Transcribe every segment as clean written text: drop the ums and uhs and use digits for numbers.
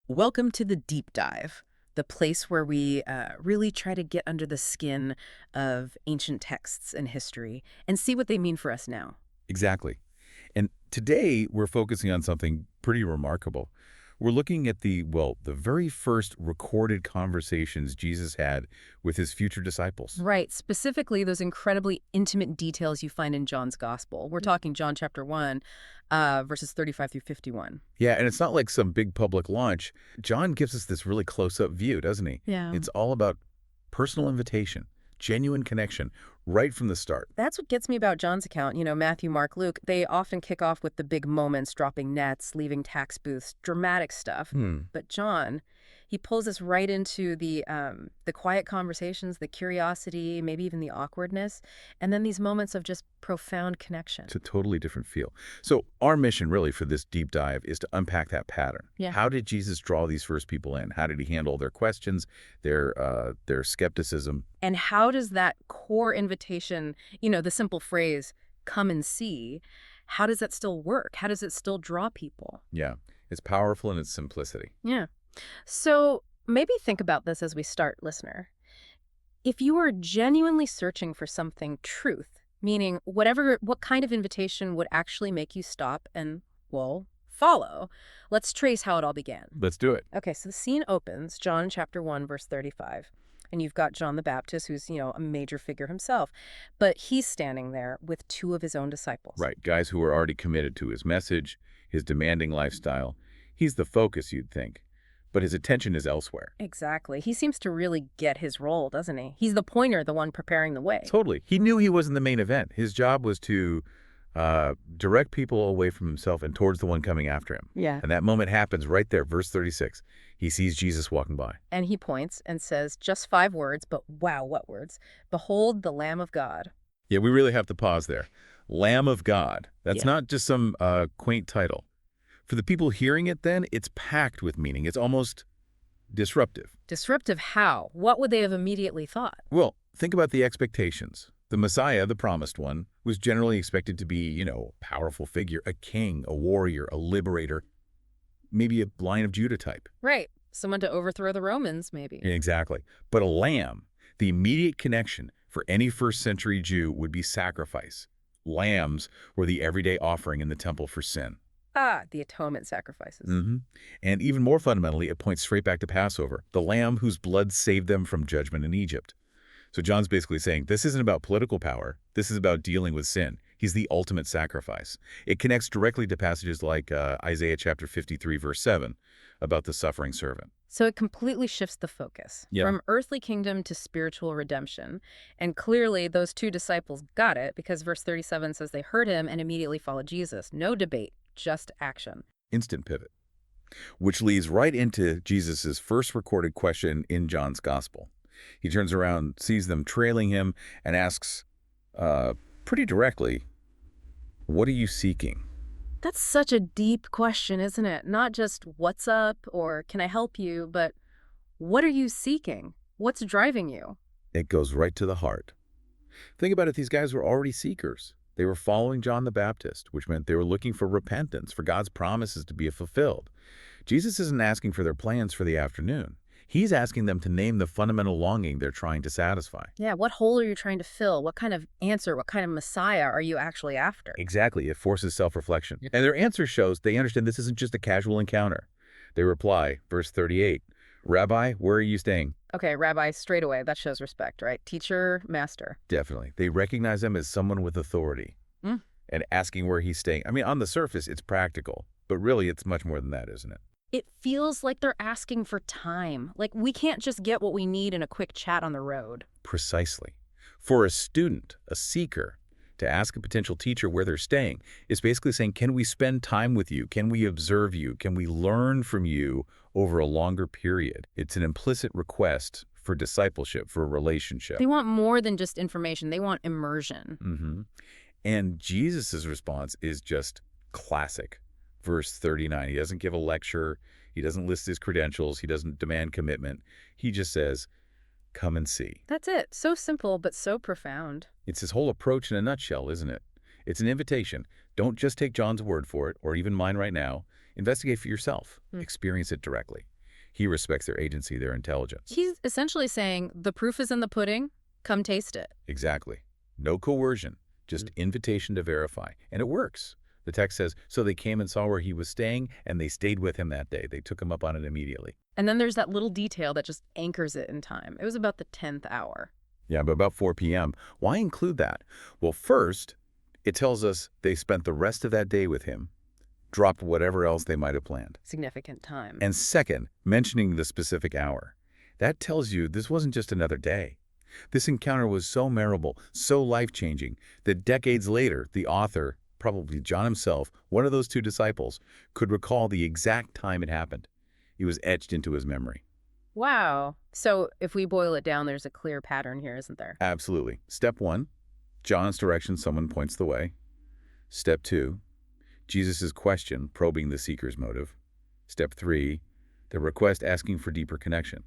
Welcome to the Deep Dive, the place where we really try to get under the skin of ancient texts and history and see what they mean for us now. Exactly. And today we're focusing on something pretty remarkable. We're looking at the very first recorded conversations Jesus had with his future disciples. Right, specifically those incredibly intimate details you find in John's Gospel. We're talking John chapter 1, verses 35 through 51. Yeah, and it's not like some big public launch. John gives us this really close-up view, doesn't he? Yeah. It's all about personal invitation, genuine connection, right from the start. That's what gets me about John's account. Matthew, Mark, Luke, they often kick off with the big moments, dropping nets, leaving tax booths, dramatic stuff. Hmm. But John, he pulls us right into the quiet conversations, the curiosity, maybe even the awkwardness, and then these moments of just profound connection. It's a totally different feel. So our mission really for this deep dive is to unpack that pattern. Yeah. How did Jesus draw these first people in? How did he handle their questions, their skepticism? And how does that core invitation, the simple phrase, come and see, how does that still work? How does it still draw people? Yeah, it's powerful in its simplicity. Yeah. So maybe think about this as we start, listener. If you are genuinely searching for something truth, meaning what kind of invitation would actually make you stop and, well, follow, let's trace how it all began. Let's do it. Okay, so the scene opens, John chapter 1, verse 35. And you've got John the Baptist, who's, a major figure himself. But he's standing there with two of his own disciples. Right, guys who are already committed to his message, his demanding lifestyle. He's the focus, you'd think, but his attention is elsewhere. Exactly. He seems to really get his role, doesn't he? He's the pointer, the one preparing the way. Totally. He knew he wasn't the main event. His job was to direct people away from himself and towards the one coming after him. Yeah. And that moment happens right there, verse 36. He sees Jesus walking by. And he points and says just 5 words, but wow, what words? Behold the Lamb of God. Yeah, we really have to pause there. Lamb of God. That's Yeah. not just some quaint title. For the people hearing it then, it's packed with meaning. It's almost disruptive. Disruptive how? What would they have immediately thought? Well, think about the expectations. The Messiah, the promised one, was generally expected to be, a powerful figure, a king, a warrior, a liberator, maybe a Lion of Judah type. Right. Someone to overthrow the Romans, maybe. Exactly. But a lamb, the immediate connection for any first century Jew would be sacrifice. Lambs were the everyday offering in the temple for sin. Ah, the atonement sacrifices. And even more fundamentally, it points straight back to Passover, the lamb whose blood saved them from judgment in Egypt. So John's basically saying, this isn't about political power. This is about dealing with sin. He's the ultimate sacrifice. It connects directly to passages like Isaiah chapter 53, verse 7, about the suffering servant. So it completely shifts the focus Yeah. from earthly kingdom to spiritual redemption. And clearly those two disciples got it because verse 37 says they heard him and immediately followed Jesus. No debate, just action. Instant pivot. Which leads right into Jesus' first recorded question in John's gospel. He turns around, sees them trailing him, and asks pretty directly, what are you seeking? That's such a deep question, isn't it? Not just what's up or can I help you, but what are you seeking? What's driving you? It goes right to the heart. Think about it, these guys were already seekers. They were following John the Baptist, which meant they were looking for repentance, for God's promises to be fulfilled. Jesus isn't asking for their plans for the afternoon. He's asking them to name the fundamental longing they're trying to satisfy. Yeah, what hole are you trying to fill? What kind of answer, what kind of Messiah are you actually after? Exactly, it forces self-reflection. And their answer shows they understand this isn't just a casual encounter. They reply, verse 38, Rabbi, where are you staying? Okay, Rabbi, straight away, that shows respect, right? Teacher, master. Definitely. They recognize him as someone with authority. Mm. And asking where he's staying. I mean, on the surface, it's practical. But really, it's much more than that, isn't it? It feels like they're asking for time. Like we can't just get what we need in a quick chat on the road. Precisely. For a student, a seeker, to ask a potential teacher where they're staying is basically saying, can we spend time with you? Can we observe you? Can we learn from you over a longer period? It's an implicit request for discipleship, for a relationship. They want more than just information. They want immersion. And Jesus' response is just classic. Verse 39, he doesn't give a lecture. He doesn't list his credentials. He doesn't demand commitment. He just says, come and see. That's it. So simple, but so profound. It's his whole approach in a nutshell, isn't it? It's an invitation. Don't just take John's word for it, or even mine right now. Investigate for yourself. Experience it directly. He respects their agency, their intelligence. He's essentially saying, the proof is in the pudding, come taste it. Exactly. No coercion, just invitation to verify. And it works. The text says, so they came and saw where he was staying, and they stayed with him that day. They took him up on it immediately. And then there's that little detail that just anchors it in time. It was about the 10th hour. Yeah, but about 4 p.m. Why include that? Well, first, it tells us they spent the rest of that day with him, dropped whatever else they might have planned. Significant time. And second, mentioning the specific hour. That tells you this wasn't just another day. This encounter was so memorable, so life-changing, that decades later, the author, probably John himself, one of those two disciples, could recall the exact time it happened. It was etched into his memory. Wow. So if we boil it down, there's a clear pattern here, isn't there? Absolutely. Step 1, John's direction, someone points the way. Step 2, Jesus' question, probing the seeker's motive. Step 3, the request asking for deeper connection.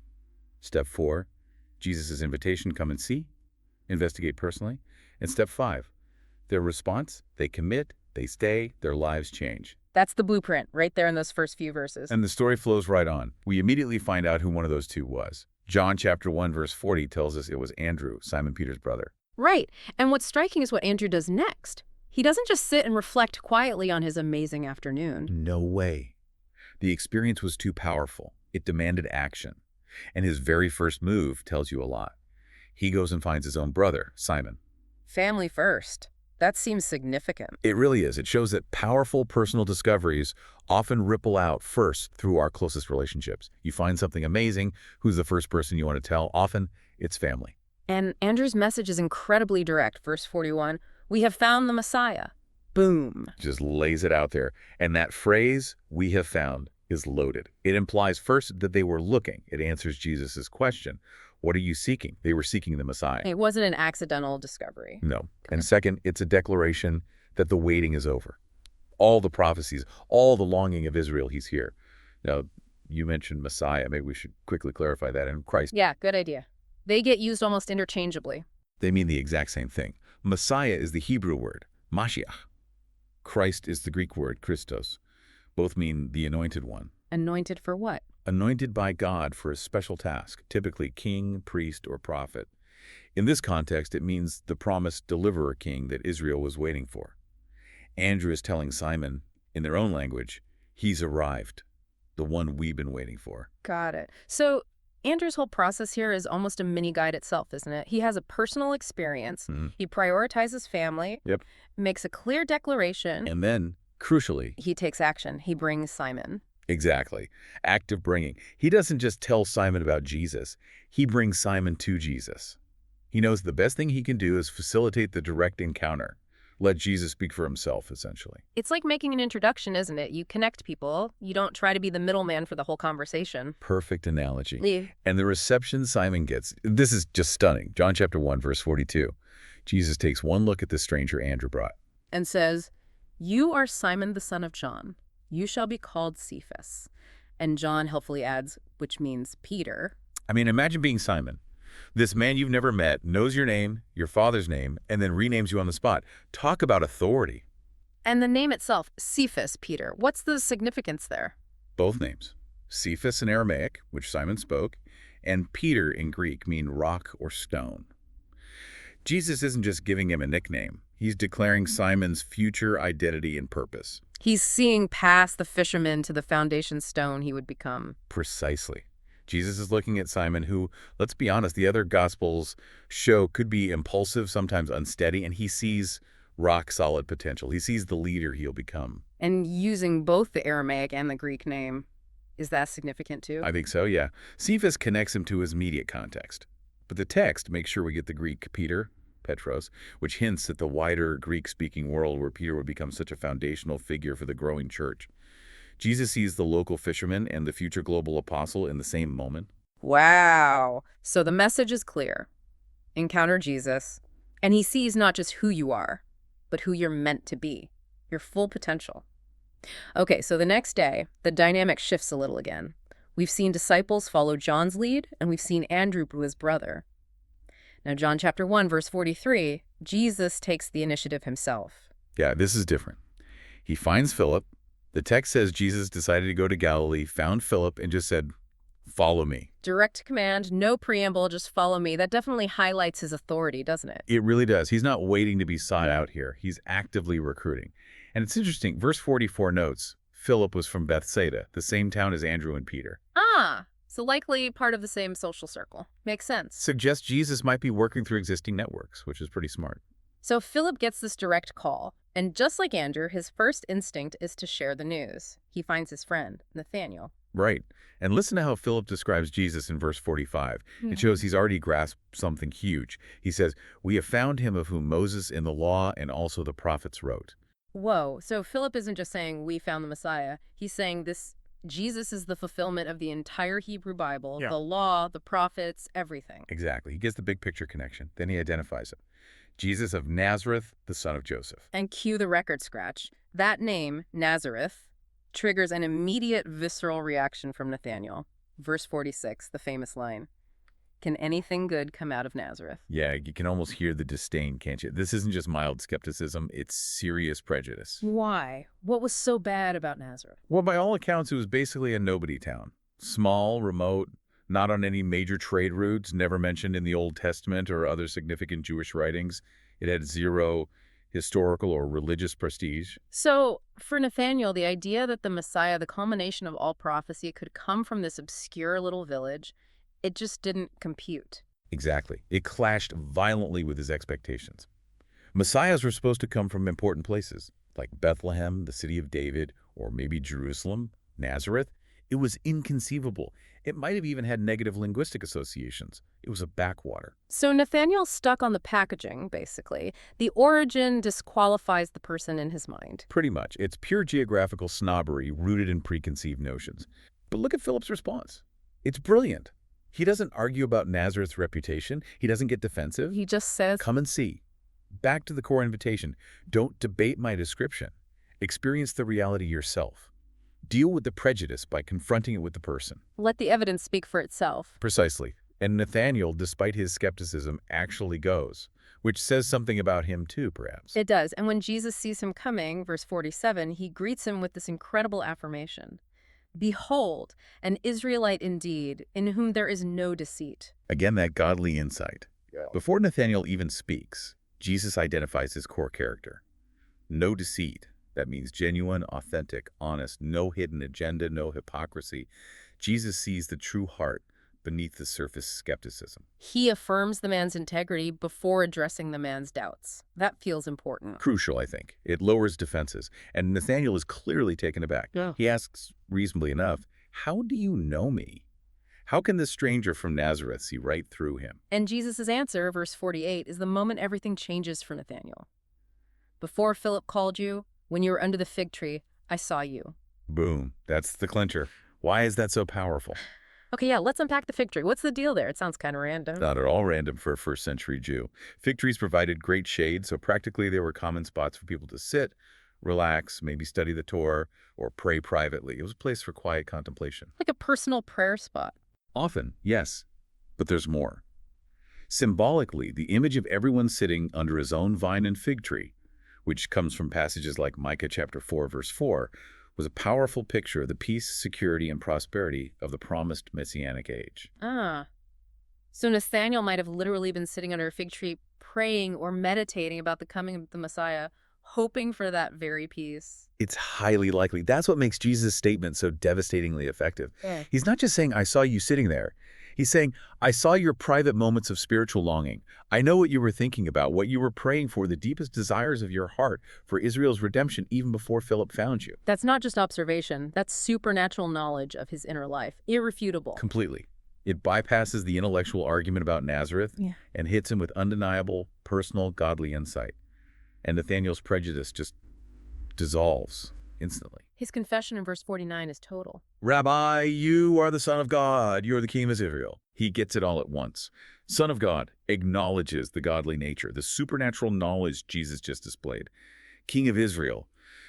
Step 4, Jesus' invitation, come and see, investigate personally. And step 5, their response, they commit, they stay, their lives change. That's the blueprint right there in those first few verses. And the story flows right on. We immediately find out who one of those two was. John chapter 1, verse 40 tells us it was Andrew, Simon Peter's brother. Right. And what's striking is what Andrew does next. He doesn't just sit and reflect quietly on his amazing afternoon. No way. The experience was too powerful. It demanded action. And his very first move tells you a lot. He goes and finds his own brother, Simon. Family first. That seems significant. It really is. It shows that powerful personal discoveries often ripple out first through our closest relationships. You find something amazing, who's the first person you want to tell? Often, it's family. And Andrew's message is incredibly direct. Verse 41, we have found the Messiah. Boom. Just lays it out there. And that phrase, we have found, is loaded. It implies first that they were looking. It answers Jesus' question. What are you seeking? They were seeking the Messiah. It wasn't an accidental discovery. No. And second, it's a declaration that the waiting is over. All the prophecies, all the longing of Israel, he's here. Now, you mentioned Messiah. Maybe we should quickly clarify that. In Christ, Yeah, good idea. They get used almost interchangeably. they mean the exact same thing. Messiah is the Hebrew word, Mashiach. Christ is the Greek word, Christos. Both mean the anointed one. Anointed for what? Anointed by God for a special task, typically king, priest, or prophet. In this context, it means the promised deliverer king that Israel was waiting for. Andrew is telling Simon, in their own language, he's arrived, the one we've been waiting for. Got it. So Andrew's whole process here is almost a mini guide itself, isn't it? He has a personal experience. He prioritizes family. Yep. Makes a clear declaration. And then, crucially, He takes action. He brings Simon. exactly, active bringing. He doesn't just tell Simon about Jesus. He brings Simon to Jesus. He knows the best thing he can do is facilitate the direct encounter. Let Jesus speak for himself, essentially. It's like making an introduction, isn't it? You connect people. You don't try to be the middleman for the whole conversation. Perfect analogy. Yeah. And the reception Simon gets, this is just stunning. John chapter 1, verse 42. Jesus takes one look at the stranger Andrew brought. And says, you are Simon the son of John. You shall be called Cephas. And John helpfully adds, which means Peter. I mean, imagine being Simon. This man you've never met knows your name, your father's name, and then renames you on the spot. Talk about authority. And the name itself, Cephas, Peter. What's the significance there? Both names. Cephas in Aramaic, which Simon spoke, and Peter in Greek mean rock or stone. Jesus isn't just giving him a nickname. He's declaring Simon's future identity and purpose. He's seeing past the fisherman to the foundation stone he would become. Precisely. Jesus is looking at Simon, who, let's be honest, the other Gospels show could be impulsive, sometimes unsteady, and he sees rock-solid potential. He sees the leader he'll become. And using both the Aramaic and the Greek name, is that significant too? I think so, yeah. Cephas connects him to his immediate context. But the text makes sure we get the Greek Peter, Petros, which hints at the wider Greek-speaking world where Peter would become such a foundational figure for the growing church. Jesus sees the local fisherman and the future global apostle in the same moment. Wow. So the message is clear. Encounter Jesus, and he sees not just who you are, but who you're meant to be, your full potential. Okay, so the next day, the dynamic shifts a little again. We've seen disciples follow John's lead, and we've seen Andrew to his brother. Now, John chapter 1, verse 43, Jesus takes the initiative himself. Yeah, this is different. He finds Philip. The text says Jesus decided to go to Galilee, found Philip, and just said, Follow me. Direct command, no preamble, just follow me. That definitely highlights his authority, doesn't it? It really does. He's not waiting to be sought out here. He's actively recruiting. And it's interesting. Verse 44 notes, Philip was from Bethsaida, the same town as Andrew and Peter. Ah, so likely part of the same social circle. Makes sense. Suggests Jesus might be working through existing networks, which is pretty smart. So Philip gets this direct call, and just like Andrew, his first instinct is to share the news. He finds his friend, Nathaniel. Right. And listen to how Philip describes Jesus in verse 45. It shows he's already grasped something huge. He says, "We have found him of whom Moses in the law and also the prophets wrote." Whoa, so Philip isn't just saying we found the Messiah. He's saying this Jesus is the fulfillment of the entire Hebrew Bible, Yeah. the law, the prophets, everything. Exactly. He gets the big picture connection. Then he identifies him. Jesus of Nazareth, the son of Joseph. And cue the record scratch. That name, Nazareth, triggers an immediate visceral reaction from Nathanael. Verse 46, the famous line, "Can anything good come out of Nazareth?" Yeah, you can almost hear the disdain, can't you? This isn't just mild skepticism, it's serious prejudice. Why? What was so bad about Nazareth? Well, by all accounts, it was basically a nobody town. Small, remote, not on any major trade routes, never mentioned in the Old Testament or other significant Jewish writings. It had zero historical or religious prestige. So, for Nathanael, the idea that the Messiah, the culmination of all prophecy, could come from this obscure little village, it just didn't compute. Exactly. It clashed violently with his expectations. Messiahs were supposed to come from important places, like Bethlehem, the city of David, or maybe Jerusalem, Nazareth. It was inconceivable. It might have even had negative linguistic associations. It was a backwater. So Nathanael's stuck on the packaging, basically. The origin disqualifies the person in his mind. Pretty much. It's pure geographical snobbery rooted in preconceived notions. But look at Philip's response. It's brilliant. He doesn't argue about Nazareth's reputation. He doesn't get defensive. He just says, Come and see. Back to the core invitation. Don't debate my description. Experience the reality yourself. Deal with the prejudice by confronting it with the person. let the evidence speak for itself. Precisely. And Nathanael, despite his skepticism, actually goes, which says something about him too, perhaps. It does. And when Jesus sees him coming, verse 47, he greets him with this incredible affirmation. "Behold, an Israelite indeed, in whom there is no deceit." Again, that godly insight. Before Nathanael even speaks, Jesus identifies his core character. No deceit. That means genuine, authentic, honest, no hidden agenda, no hypocrisy. Jesus sees the true heart beneath the surface skepticism. He affirms the man's integrity before addressing the man's doubts. That feels important. Crucial, I think. It lowers defenses, and Nathanael is clearly taken aback. Yeah. He asks, reasonably enough, "How do you know me? How can this stranger from Nazareth see right through him?" And Jesus' answer, verse 48, is the moment everything changes for Nathanael. "Before Philip called you, when you were under the fig tree, I saw you." Boom. That's the clincher. Why is that so powerful? Okay, yeah, let's unpack the fig tree. What's the deal there? It sounds kind of random. Not at all random for a first-century Jew. Fig trees provided great shade, so practically they were common spots for people to sit, relax, maybe study the Torah, or pray privately. It was a place for quiet contemplation. Like a personal prayer spot. Often, yes, but there's more. Symbolically, the image of everyone sitting under his own vine and fig tree, which comes from passages like Micah chapter 4, verse 4, was a powerful picture of the peace, security, and prosperity of the promised Messianic age. Ah. So Nathanael might have literally been sitting under a fig tree praying or meditating about the coming of the Messiah, hoping for that very peace. It's highly likely. That's what makes Jesus' statement so devastatingly effective. Yeah. He's not just saying, "I saw you sitting there." He's saying, "I saw your private moments of spiritual longing. I know what you were thinking about, what you were praying for, the deepest desires of your heart for Israel's redemption even before Philip found you." That's not just observation. That's supernatural knowledge of his inner life. Irrefutable. Completely. It bypasses the intellectual argument about Nazareth Yeah. and hits him with undeniable, personal, godly insight. And Nathanael's prejudice just dissolves instantly. His confession in verse 49 is total. "Rabbi, you are the Son of God. You are the King of Israel." He gets it all at once. Son of God acknowledges the godly nature, the supernatural knowledge Jesus just displayed. King of Israel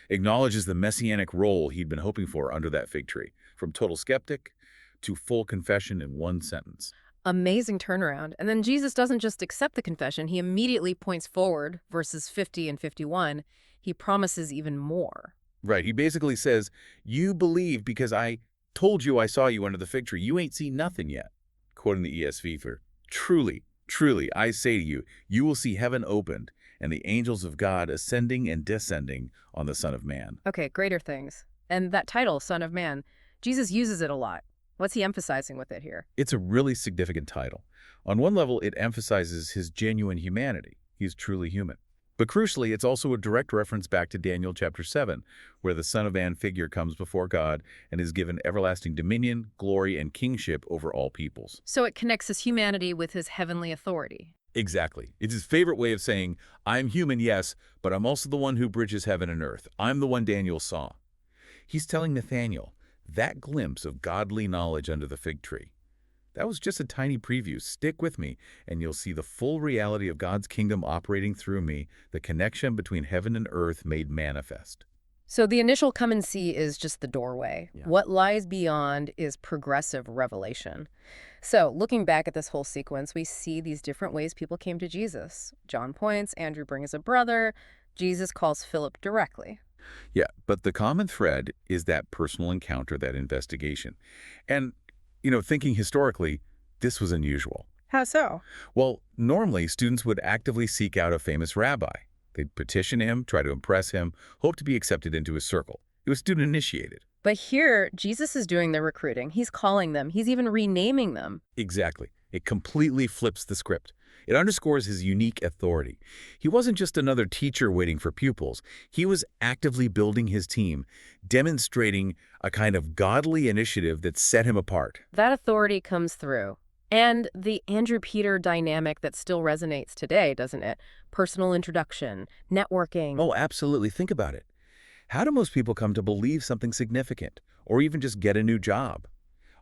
acknowledges the messianic role he'd been hoping for under that fig tree, from total skeptic to full confession in one sentence. Amazing turnaround. And then Jesus doesn't just accept the confession, he immediately points forward, verses 50 and 51. He promises even more. Right. He basically says, "You believe because I Told you I saw you under the fig tree. You ain't seen nothing yet. Quoting the ESV for, truly, truly, I say to you, you will see heaven opened and the angels of God ascending and descending on the Son of Man. Okay, greater things. And that title, Son of Man, Jesus uses it a lot. What's he emphasizing with it here? It's a really significant title. On one level, it emphasizes his genuine humanity. He's truly human. But crucially, it's also a direct reference back to Daniel chapter 7, where the Son of Man figure comes before God and is given everlasting dominion, glory, and kingship over all peoples. So it connects his humanity with his heavenly authority. Exactly. It's his favorite way of saying, I'm human, yes, but I'm also the one who bridges heaven and earth. I'm the one Daniel saw. He's telling Nathanael, that glimpse of godly knowledge under the fig tree, that was just a tiny preview. Stick with me, and you'll see the full reality of God's kingdom operating through me, the connection between heaven and earth made manifest. So the initial come and see is just the doorway. Yeah. What lies beyond is progressive revelation. So looking back at this whole sequence, we see these different ways people came to Jesus. John points, Andrew brings a brother, Jesus calls Philip directly. Yeah, but the common thread is that personal encounter, that investigation. And, thinking historically, this was unusual. How so? Well, normally students would actively seek out a famous rabbi. They'd petition him, try to impress him, hope to be accepted into his circle. It was student-initiated. But here, Jesus is doing the recruiting. He's calling them. He's even renaming them. Exactly. It completely flips the script. It underscores his unique authority. He wasn't just another teacher waiting for pupils. He was actively building his team, demonstrating a kind of godly initiative that set him apart. That authority comes through. And the Andrew-Peter dynamic that still resonates today, doesn't it? Personal introduction, networking. Oh, absolutely. Think about it. How do most people come to believe something significant, or even just get a new job?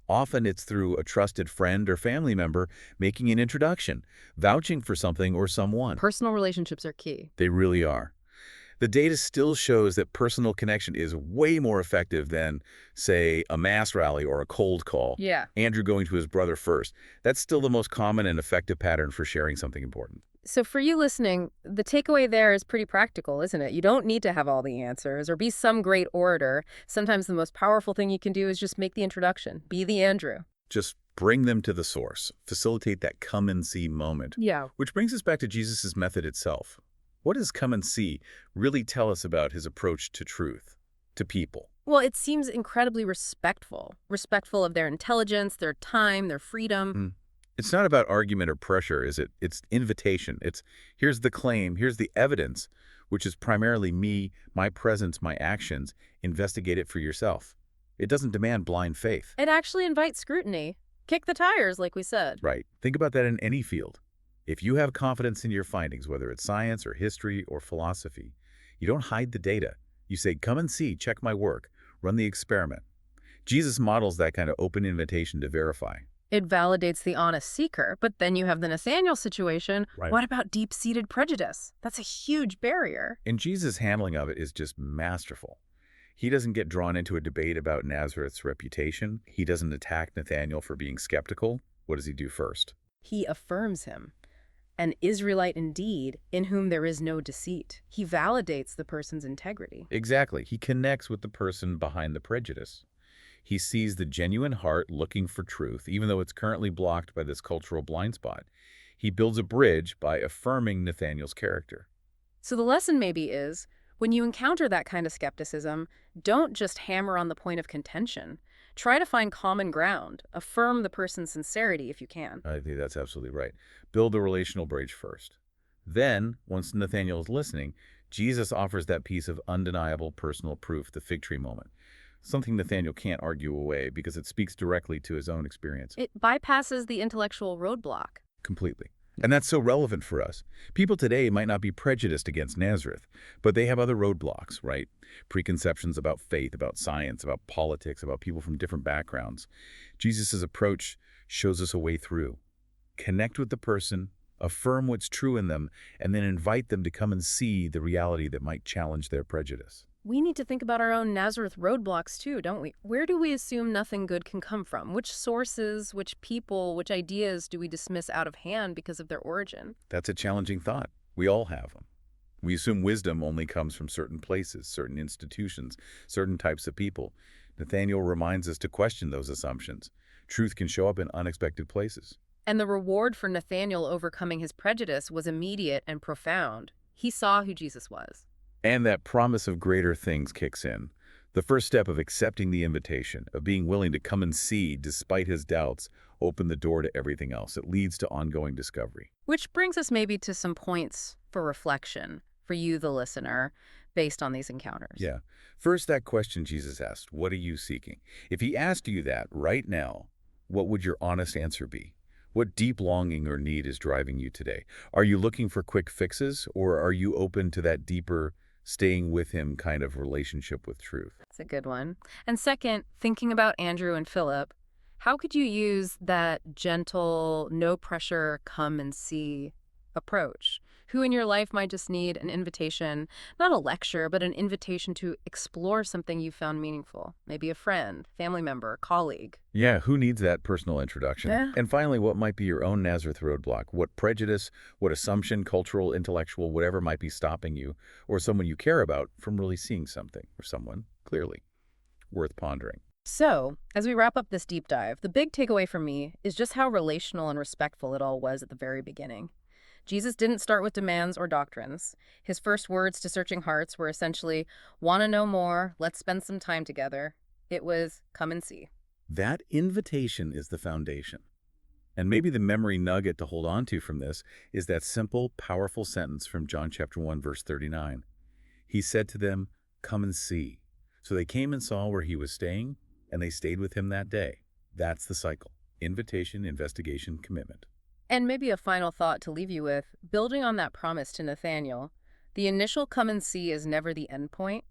Often it's through a trusted friend or family member making an introduction, vouching for something or someone. Personal relationships are key. They really are. The data still shows that personal connection is way more effective than, say, a mass rally or a cold call. Yeah. Andrew going to his brother first. That's still the most common and effective pattern for sharing something important. So for you listening, the takeaway there is pretty practical, isn't it? You don't need to have all the answers or be some great orator. Sometimes the most powerful thing you can do is just make the introduction. Be the Andrew. Just bring them to the source. Facilitate that come and see moment. Yeah. Which brings us back to Jesus' method itself. What does come and see really tell us about his approach to truth, to people? Well, it seems incredibly respectful. Respectful of their intelligence, their time, their freedom. It's not about argument or pressure, is it? It's invitation. It's here's the claim, here's the evidence, which is primarily me, my presence, my actions. Investigate it for yourself. It doesn't demand blind faith. It actually invites scrutiny. Kick the tires, like we said. Right. Think about that in any field. If you have confidence in your findings, whether it's science or history or philosophy, you don't hide the data. You say, come and see, check my work, run the experiment. Jesus models that kind of open invitation to verify. It validates the honest seeker, but then you have the Nathaniel situation. Right. What about deep-seated prejudice? That's a huge barrier. And Jesus' handling of it is just masterful. He doesn't get drawn into a debate about Nazareth's reputation. He doesn't attack Nathanael for being skeptical. What does he do first? He affirms him. An Israelite indeed, in whom there is no deceit. He validates the person's integrity. Exactly. He connects with the person behind the prejudice. He sees the genuine heart looking for truth, even though it's currently blocked by this cultural blind spot. He builds a bridge by affirming Nathanael's character. So the lesson maybe is, when you encounter that kind of skepticism, don't just hammer on the point of contention. Try to find common ground. Affirm the person's sincerity if you can. I think that's absolutely right. Build a relational bridge first. Then, once Nathanael is listening, Jesus offers that piece of undeniable personal proof, the fig tree moment. Something Nathanael can't argue away because it speaks directly to his own experience. It bypasses the intellectual roadblock. Completely. And that's so relevant for us. People today might not be prejudiced against Nazareth, but they have other roadblocks, right? Preconceptions about faith, about science, about politics, about people from different backgrounds. Jesus' approach shows us a way through. Connect with the person, affirm what's true in them, and then invite them to come and see the reality that might challenge their prejudice. We need to think about our own Nazareth roadblocks too, don't we? Where do we assume nothing good can come from? Which sources, which people, which ideas do we dismiss out of hand because of their origin? That's a challenging thought. We all have them. We assume wisdom only comes from certain places, certain institutions, certain types of people. Nathanael reminds us to question those assumptions. Truth can show up in unexpected places. And the reward for Nathanael overcoming his prejudice was immediate and profound. He saw who Jesus was. And that promise of greater things kicks in. The first step of accepting the invitation, of being willing to come and see despite his doubts, opened the door to everything else. It leads to ongoing discovery. Which brings us maybe to some points for reflection for you, the listener, based on these encounters. Yeah. First, that question Jesus asked, what are you seeking? If he asked you that right now, what would your honest answer be? What deep longing or need is driving you today? Are you looking for quick fixes, or are you open to that deeper, staying with him kind of relationship with truth? That's a good one. And second, thinking about Andrew and Philip, how could you use that gentle, no pressure, come and see approach? Who in your life might just need an invitation, not a lecture, but an invitation to explore something you found meaningful? Maybe a friend, family member, colleague. Yeah, who needs that personal introduction? Yeah. And finally, what might be your own Nazareth roadblock? What prejudice, what assumption, cultural, intellectual, whatever might be stopping you, or someone you care about, from really seeing something or someone clearly worth pondering? So, as we wrap up this deep dive, the big takeaway for me is just how relational and respectful it all was at the very beginning. Jesus didn't start with demands or doctrines. His first words to searching hearts were essentially, want to know more, let's spend some time together. It was, come and see. That invitation is the foundation. And maybe the memory nugget to hold on to from this is that simple, powerful sentence from John chapter 1, verse 39. He said to them, come and see. So they came and saw where he was staying, and they stayed with him that day. That's the cycle. Invitation, investigation, commitment. And maybe a final thought to leave you with, building on that promise to Nathanael, the initial come and see is never the end point.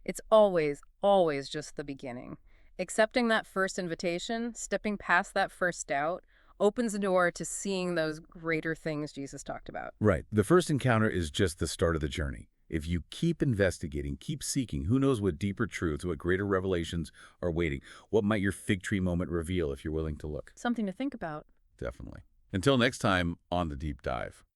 It's always, always just the beginning. Accepting that first invitation, stepping past that first doubt, opens the door to seeing those greater things Jesus talked about. Right. The first encounter is just the start of the journey. If you keep investigating, keep seeking, who knows what deeper truths, what greater revelations are waiting? What might your fig tree moment reveal if you're willing to look? Something to think about. Definitely. Until next time on The Deep Dive.